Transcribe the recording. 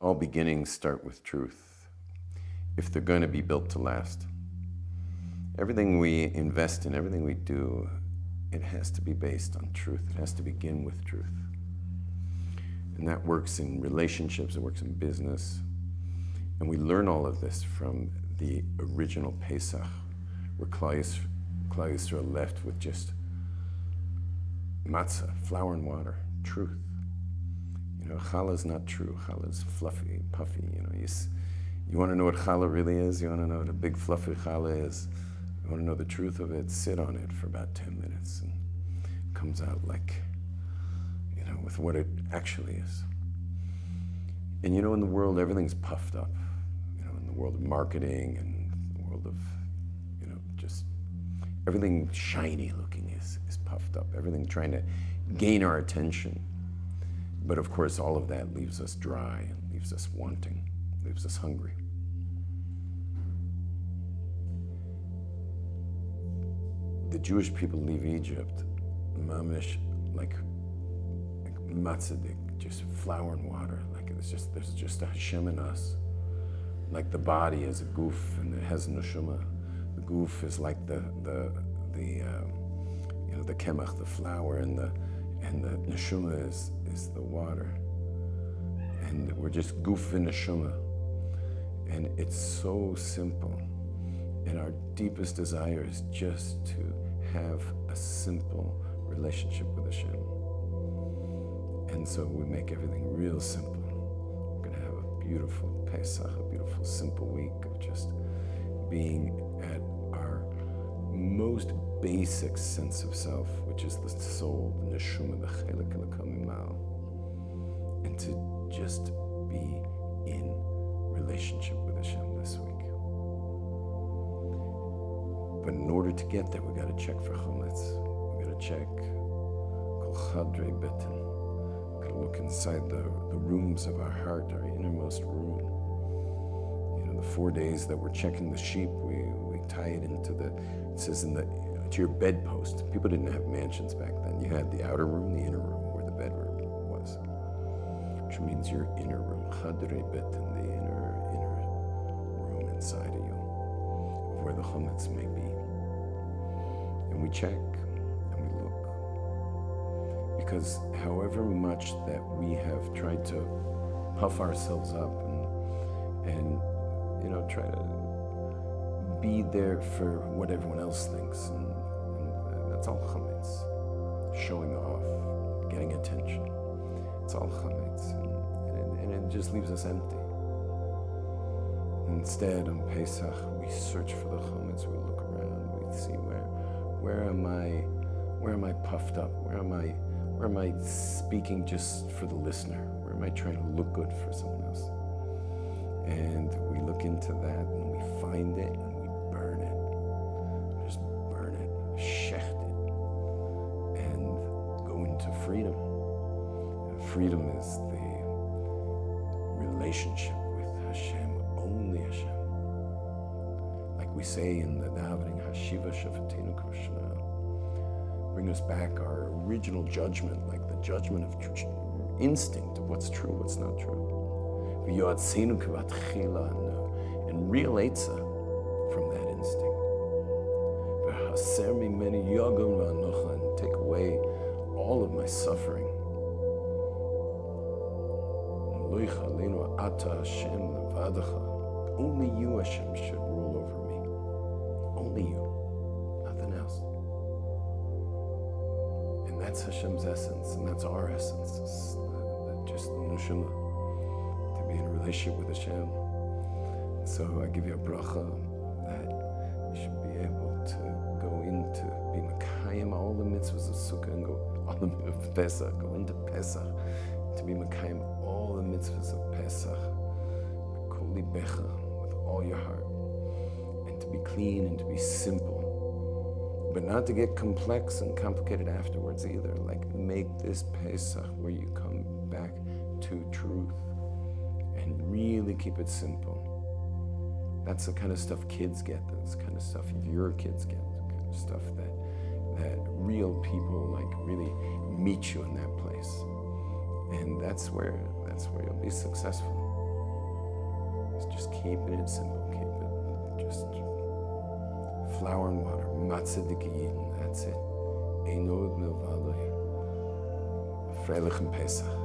All beginnings start with truth, if they're going to be built to last. Everything we invest in, everything we do, it has to be based on truth. It has to begin with truth. And that works in relationships, it works in business. And we learn all of this from the original Pesach, where Klal Yisrael left with just matzah, flour and water, truth. You know, challah is not true. Challah is fluffy, puffy. You know, you want to know what challah really is? You want to know what a big fluffy challah is? You want to know the truth of it? Sit on it for about 10 minutes and it comes out like, you know, with what it actually is. And you know, in the world, everything's puffed up. You know, in the world of marketing and the world of, you know, just everything shiny looking is puffed up. Everything trying to gain our attention. But of course, all of that leaves us dry and leaves us wanting, leaves us hungry. The Jewish people leave Egypt, mamish, like matzah, just flour and water. Like there's just a Hashem in us. Like the body is a goof and it has neshama. The goof is like the kemach, the flour, and the neshama is the water. And we're just goof and neshama. And it's so simple. And our deepest desire is just to have a simple relationship with Hashem. And so we make everything real simple. We're going to have a beautiful Pesach, a beautiful simple week of just being at our most basic sense of self, which is the soul, the neshama, the chelik elokam imal, and to just be in relationship with Hashem this week. But in order to get there, we got to check for chametz. We got to check kol chadrei beten. We got to look inside the rooms of our heart, our innermost room. You know, the 4 days that we're checking the sheep, we tie it into it says to your bedpost. People didn't have mansions back then. You had the outer room, the inner room, where the bedroom was, which means your inner room, chadrei beten, the inner room inside of you, where the chametz may be. And we check and we look. Because however much that we have tried to puff ourselves up and you know, try to be there for what everyone else thinks, and that's all chametz. Showing off, getting attention. It's all chametz. And it just leaves us empty. Instead, on Pesach, we search for the chametz. We look around. We see where am I puffed up? Where am I speaking just for the listener? Where am I trying to look good for someone else? And we look into that and we find it and we burn it. Just burn it, shecht it, and go into freedom. And freedom is the relationship with Hashem. Only Hashem. Like we say in the davening, Hashiva Shafatenu Krishna. Bring us back our original judgment, like the judgment of instinct of what's true, what's not true. And real Eitzah from that instinct. And take away all of my suffering. Only you, Hashem, should rule over me. Only you, nothing else. And that's Hashem's essence, and that's our essence. It's just the neshama, to be in a relationship with Hashem. So I give you a bracha that you should be able to go into, be Mekayim, all the mitzvahs of Sukkah, and go, all the of Pesach, go into Pesach, to be Mekayim, all the mitzvahs of Pesach, with all your heart, and to be clean and to be simple, but not to get complex and complicated afterwards either. Like, make this Pesach where you come back to truth and really keep it simple. That's the kind of stuff kids get. That's the kind of stuff your kids get. The kind of stuff that real people like really meet you in that place, and that's where you'll be successful. Just keeping it simple. Keep it just flour and water. Matzah d'Giyidin. That's it. Einod milvadoi. Freilich and Pesach.